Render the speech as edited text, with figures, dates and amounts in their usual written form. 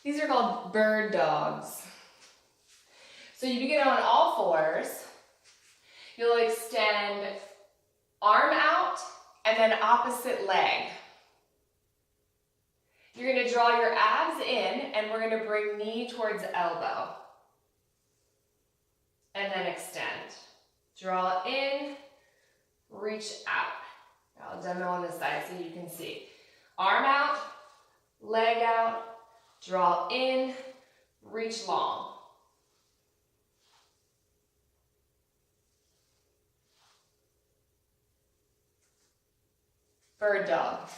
These are called bird dogs. So you begin on all fours. You'll extend arm out and then opposite leg. You're going to draw your abs in and we're going to bring knee towards elbow. And then extend. Draw in, reach out. I'll demo on this side so you can see. Arm out, leg out, draw in, reach long. Bird dog.